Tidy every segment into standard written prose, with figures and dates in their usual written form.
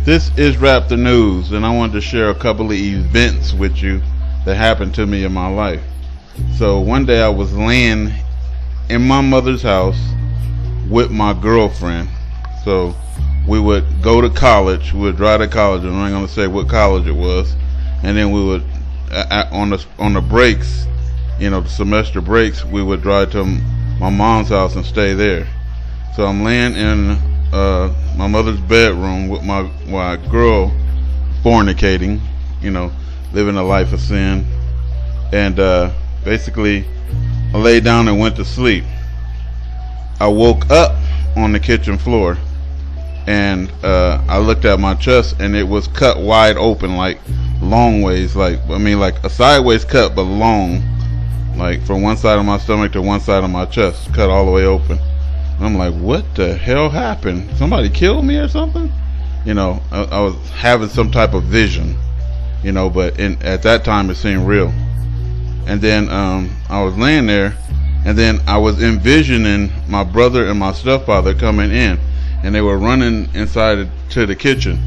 This is Rap the News, and I wanted to share a couple of events with you that happened to me in my life. So one day I was laying in my mother's house with my girlfriend. So we would go to college, we would drive to college, and I'm not going to say what college it was, and then we would, on the breaks, the semester breaks, we would drive to my mom's house and stay there. So I'm laying in my mother's bedroom with my girl, fornicating, living a life of sin. And basically, I laid down and went to sleep. I woke up on the kitchen floor, and I looked at my chest, and it was cut wide open, like long ways, like a sideways cut, but long, like from one side of my stomach to one side of my chest, cut all the way open. I'm like, what the hell happened? Somebody killed me or something? I was having some type of vision, but at that time it seemed real. And then I was laying there, and then I was envisioning my brother and my stepfather coming in, and they were running inside to the kitchen.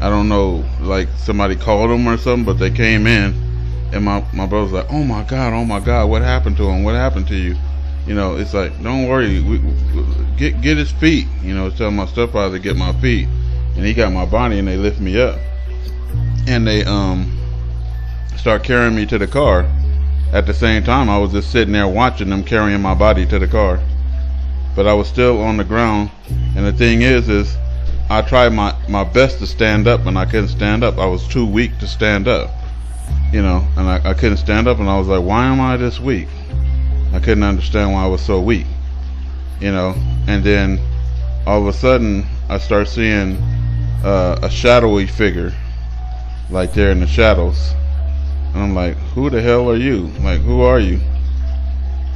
I don't know, like somebody called them or something, but they came in, and my brother was like, oh my God, what happened to him? What happened to you? It's like, don't worry, get his feet. Tell my stepfather to get my feet, and he got my body, and they lift me up, and they start carrying me to the car. At the same time, I was just sitting there watching them carrying my body to the car, but I was still on the ground. And the thing is I tried my best to stand up, and I couldn't stand up. I was too weak to stand up, and I couldn't stand up, and I was like, why am I this weak? I couldn't understand why I was so weak, and then all of a sudden I start seeing a shadowy figure, like there in the shadows, and I'm like, who the hell are you? Like, who are you?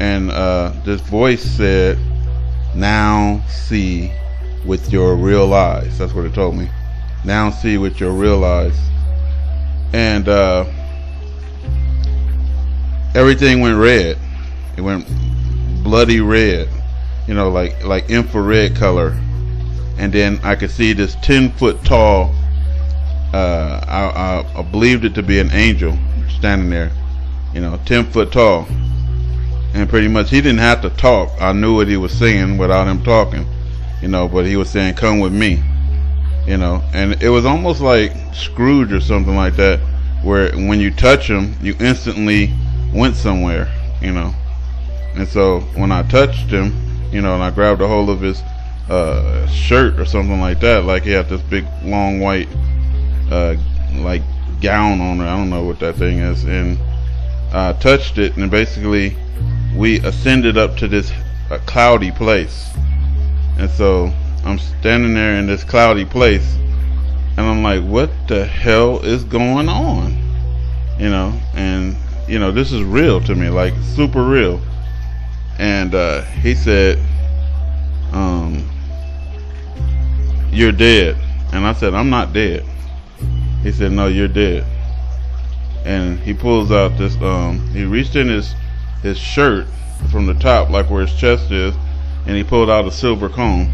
And this voice said, now see with your real eyes. That's what it told me. Now see with your real eyes. And everything went red. It went bloody red, like infrared color. And then I could see this 10-foot tall, I believed it to be an angel standing there, 10-foot tall. And pretty much he didn't have to talk. I knew what he was saying without him talking, but he was saying, come with me, and it was almost like Scrooge or something like that, where when you touch him, you instantly went somewhere, And so when I touched him, and I grabbed a hold of his shirt or something like that, like he had this big long white like gown on it, I don't know what that thing is, and I touched it, and basically we ascended up to this cloudy place. And so I'm standing there in this cloudy place, and I'm like, what the hell is going on? And this is real to me, like super real. And he said, you're dead. And I said, I'm not dead. He said, no, you're dead. And he pulls out this, he reached in his shirt from the top, like where his chest is, and he pulled out a silver comb,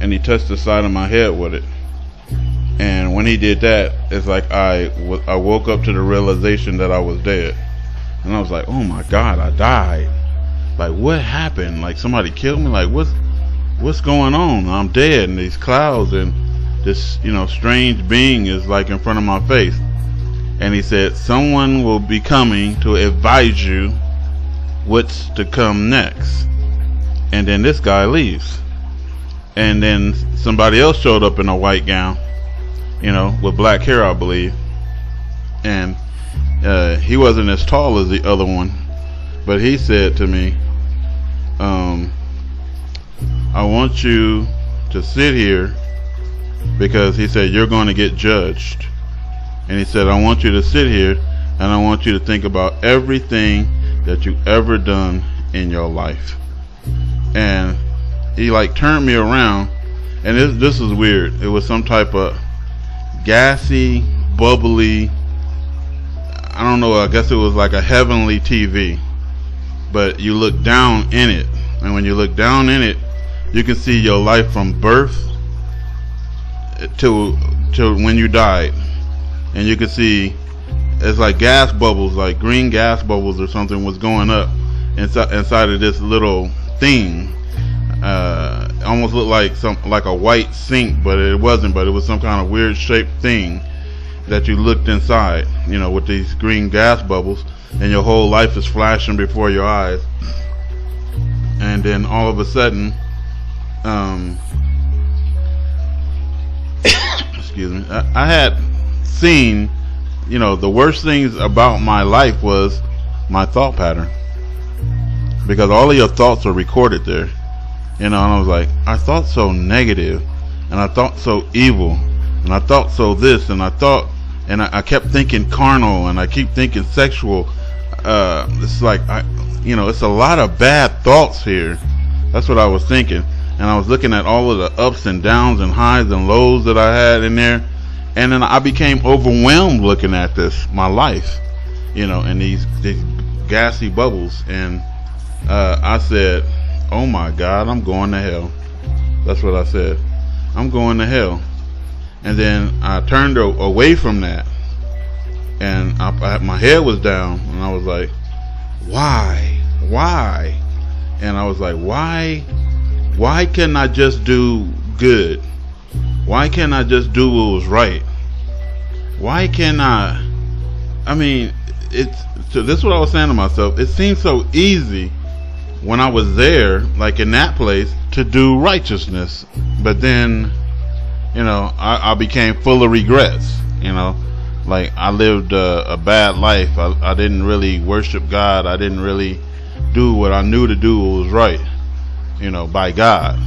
and he touched the side of my head with it. And when he did that, it's like I woke up to the realization that I was dead. And I was like, oh my God, I died. Like, what happened? Like, somebody killed me? Like, what's going on? I'm dead in these clouds, and this, strange being is like in front of my face. And he said, someone will be coming to advise you what's to come next. And then this guy leaves. And then somebody else showed up in a white gown, with black hair, I believe. And he wasn't as tall as the other one, but he said to me, I want you to sit here, because he said, you're going to get judged. And he said, I want you to sit here, and I want you to think about everything that you ever done in your life. And he like turned me around, and this is weird. It was some type of gassy, bubbly, I don't know, I guess it was like a heavenly TV, but you look down in it, and when you look down in it, you can see your life from birth to to when you died, and you could see it's like gas bubbles, like green gas bubbles or something was going up inside of this little thing. Almost looked like a white sink, but it wasn't. But it was some kind of weird shaped thing that you looked inside, with these green gas bubbles, and your whole life is flashing before your eyes. And then all of a sudden, excuse me, I had seen, the worst things about my life was my thought pattern, because all of your thoughts are recorded there, and I was like, I thought so negative, and I thought so evil, and I thought so this, and I kept thinking carnal, and I keep thinking sexual. It's like, it's a lot of bad thoughts here. That's what I was thinking, and I was looking at all of the ups and downs and highs and lows that I had in there. And then I became overwhelmed looking at my life, and these gassy bubbles. And I said, oh my God, I'm going to hell. That's what I said. I'm going to hell. And then I turned away from that. And my head was down. And I was like, why? And I was like, why can't I just do good? Why can't I just do what was right? Why can't I mean, so this is what I was saying to myself. It seemed so easy when I was there, like in that place, to do righteousness. But then, I became full of regrets, like I lived a bad life. I didn't really worship God. I didn't really do what I knew to do was right, by God.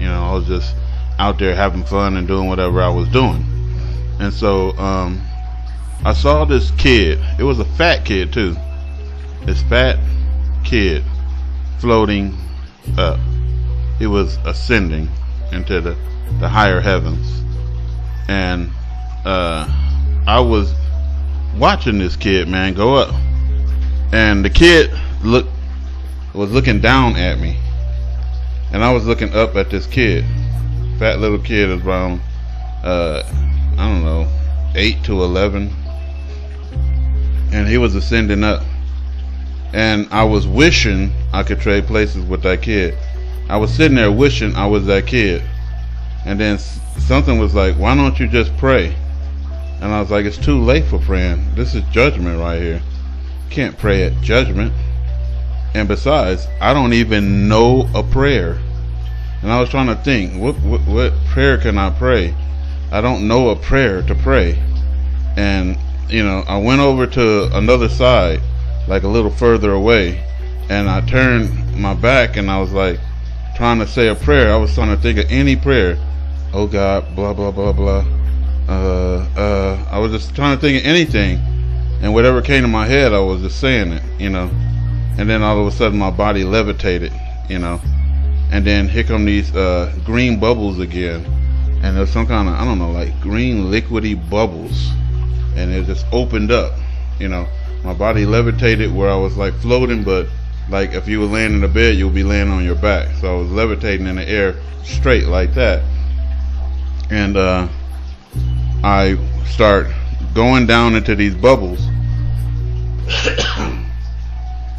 I was just out there having fun and doing whatever I was doing. And so I saw this kid. It was a fat kid too. This fat kid floating up. It was ascending into the higher heavens. And I was watching this kid, man, go up. And the kid was looking down at me. And I was looking up at this kid. Fat little kid is around, I don't know, 8 to 11. And he was ascending up. And I was wishing I could trade places with that kid. I was sitting there wishing I was that kid. And then something was like, why don't you just pray? And I was like, it's too late for praying. This is judgment right here. Can't pray at judgment. And besides, I don't even know a prayer. And I was trying to think, what prayer can I pray? I don't know a prayer to pray. And, I went over to another side, like a little further away. And I turned my back and I was like, trying to say a prayer. I was trying to think of any prayer. Oh God, blah, blah, blah, blah. I was just trying to think of anything. And whatever came to my head, I was just saying it, And then all of a sudden my body levitated, And then here come these green bubbles again. And there's some kind of, I don't know, like green liquidy bubbles. And it just opened up, My body levitated where I was like floating, but like if you were laying in a bed, you would be laying on your back. So I was levitating in the air straight like that. And I start going down into these bubbles.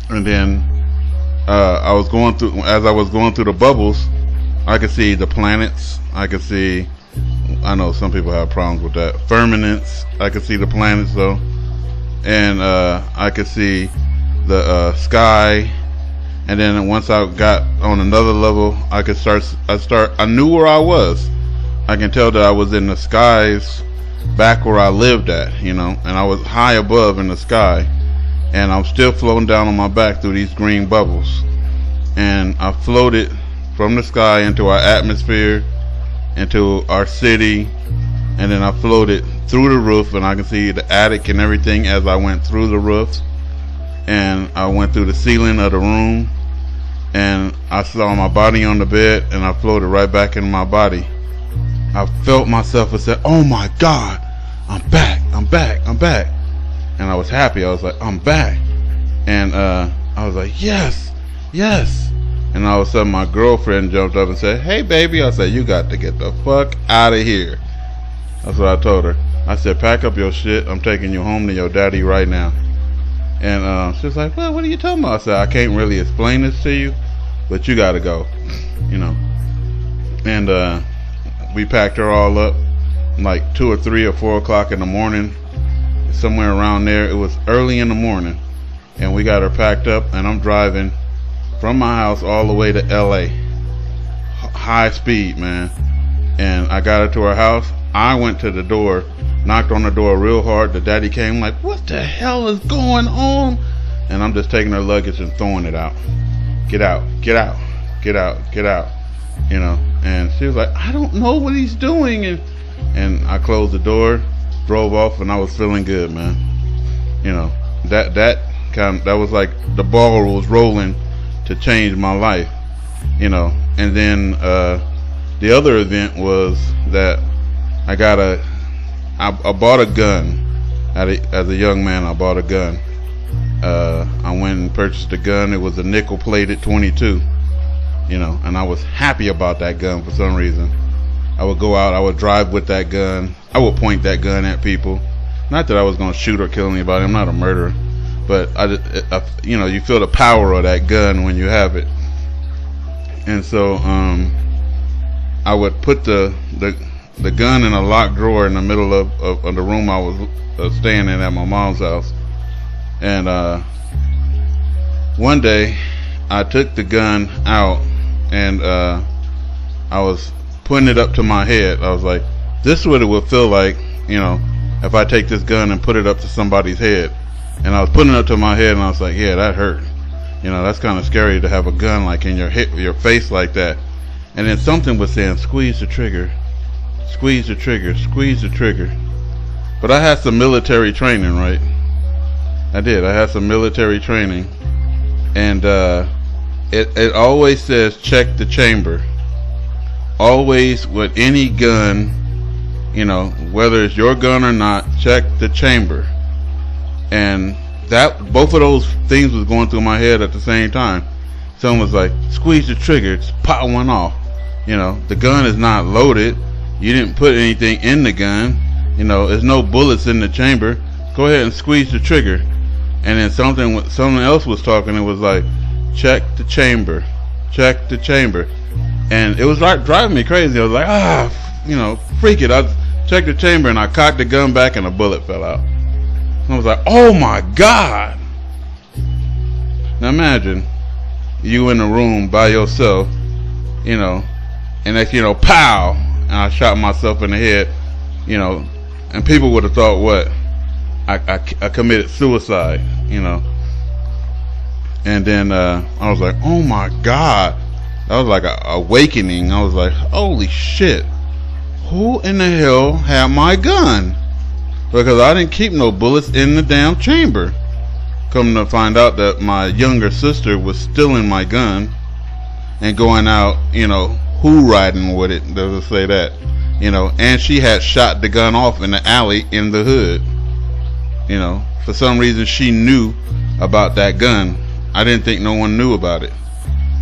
And then as I was going through the bubbles, I could see the planets. I could see, I know some people have problems with that, firmaments. I could see the planets though. And I could see the sky. And then once I got on another level, I knew where I was. I can tell that I was in the skies back where I lived at, and I was high above in the sky. And I'm still floating down on my back through these green bubbles. And I floated from the sky into our atmosphere, into our city, and then I floated through the roof, and I can see the attic and everything as I went through the roof. And I went through the ceiling of the room, and I saw my body on the bed, and I floated right back into my body. I felt myself and said, oh my God, I'm back. And I was happy. I was like, I'm back. And I was like, yes. And all of a sudden my girlfriend jumped up and said, hey baby. I said, you got to get the fuck out of here. That's what I told her. I said, pack up your shit. I'm taking you home to your daddy right now. And she was like, well, what are you talking about? I said, I can't really explain this to you, but you gotta go, you know. And we packed her all up like 2 or 3 or 4 o'clock in the morning, somewhere around there. It was early in the morning, and we got her packed up, and I'm driving from my house all the way to LA, high speed, man. And I got her to her house. I went to the door, knocked on the door real hard. The daddy came like, what the hell is going on? And I'm just taking her luggage and throwing it out. Get out, get out, get out, get out, you know. And she was like, I don't know what he's doing. And I closed the door, drove off, and I was feeling good, man. You know, that was like the ball was rolling to change my life, you know. And then the other event was that I bought a gun. As a young man, I bought a gun. I went and purchased a gun. It was a nickel-plated .22, you know, and I was happy about that gun for some reason. I would go out, I would drive with that gun. I would point that gun at people. Not that I was going to shoot or kill anybody. I'm not a murderer. But, you know, you feel the power of that gun when you have it. And so I would put the gun in a locked drawer in the middle of the room I was staying in at my mom's house. And one day I took the gun out, and I was putting it up to my head. I was like, this is what it would feel like, you know, if I take this gun and put it up to somebody's head. And I was putting it up to my head, and I was like, yeah, that hurt. You know, that's kind of scary to have a gun like in your face like that. And then something was saying, squeeze the trigger, squeeze the trigger, squeeze the trigger. But I had some military training, right? I did. I had some military training. And it always says check the chamber. Always with any gun, you know, whether it's your gun or not, check the chamber. And that both of those things was going through my head at the same time. Someone was like, squeeze the trigger, just pop one off. You know, the gun is not loaded. You didn't put anything in the gun. You know, there's no bullets in the chamber. Go ahead and squeeze the trigger. And then someone else was talking. It was like, check the chamber, check the chamber. And it was like driving me crazy. I was like, you know, freak it. I checked the chamber, and I cocked the gun back, and a bullet fell out. And I was like, oh my God. Now imagine you in a room by yourself, you know, and that's, you know, pow, and I shot myself in the head, you know, and people would have thought what? I committed suicide, you know. And then I was like, oh my God. That was like a awakening. I was like, holy shit. Who in the hell had my gun? Because I didn't keep no bullets in the damn chamber. Come to find out that my younger sister was stealing my gun and going out, you know, riding with it. Does it say that? You know, and she had shot the gun off in the alley in the hood. You know, for some reason she knew about that gun. I didn't think no one knew about it.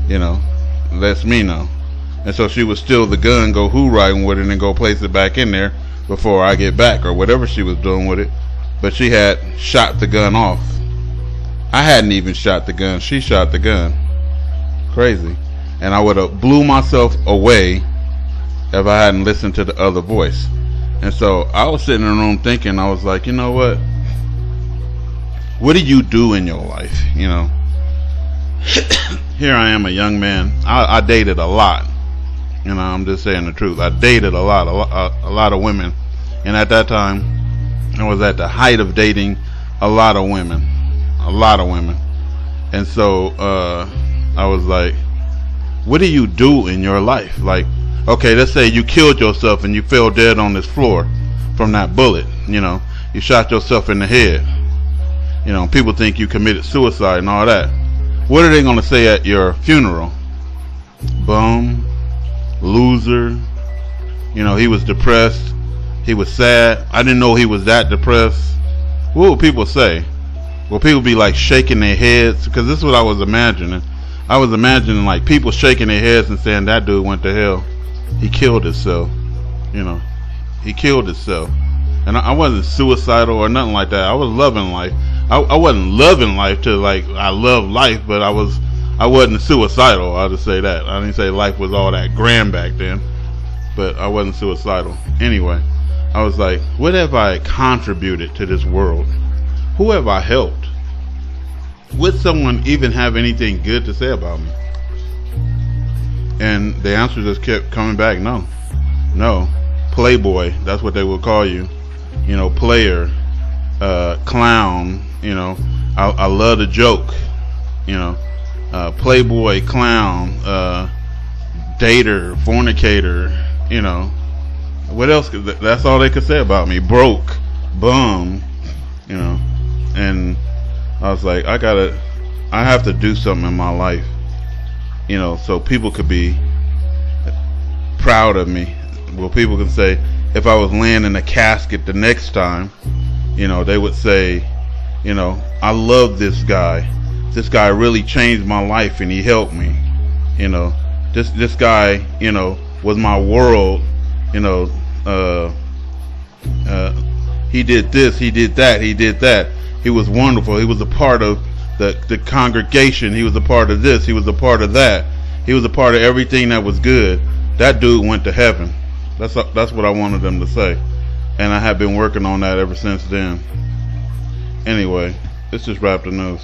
You know, lets me know. And so she would steal the gun, go riding with it, and go place it back in there before I get back, or whatever she was doing with it. But she had shot the gun off. I hadn't even shot the gun. She shot the gun. Crazy. And I would have blew myself away if I hadn't listened to the other voice. And so I was sitting in the room thinking, I was like, you know what? What do you do in your life? You know, here I am, a young man. I dated a lot. You know, I'm just saying the truth. I dated a lot of women. And at that time, I was at the height of dating a lot of women. A lot of women. And so I was like, what do you do in your life? Like, okay, let's say you killed yourself and you fell dead on this floor from that bullet. You know, you shot yourself in the head. You know, people think you committed suicide and all that. What are they going to say at your funeral? Bum, loser. You know, he was depressed. He was sad. I didn't know he was that depressed. What would people say? Will people be like shaking their heads? Because this is what I was imagining. I was imagining like people shaking their heads and saying that dude went to hell. He killed himself. You know, He killed himself. And I wasn't suicidal or nothing like that. I was loving life. I wasn't loving life to like I love life, but I wasn't suicidal. I'll just say that. I didn't say life was all that grand back then, but I wasn't suicidal. Anyway, I was like, what have I contributed to this world? Who have I helped? Would someone even have anything good to say about me? And the answer just kept coming back, no. Playboy, that's what they would call you. Player, clown, I love to joke, playboy, clown, dater, fornicator, what else? That's all they could say about me. Broke, bum, and I was like, I have to do something in my life, so people could be proud of me. Well, people can say, if I was laying in a casket the next time, they would say, I love this guy. This guy really changed my life and he helped me. This guy, was my world. He did this, he did that, he did that. He was wonderful. He was a part of the congregation. He was a part of this. He was a part of that. He was a part of everything that was good. That dude went to heaven. That's what I wanted them to say, and I have been working on that ever since then. Anyway, let's just wrap the news.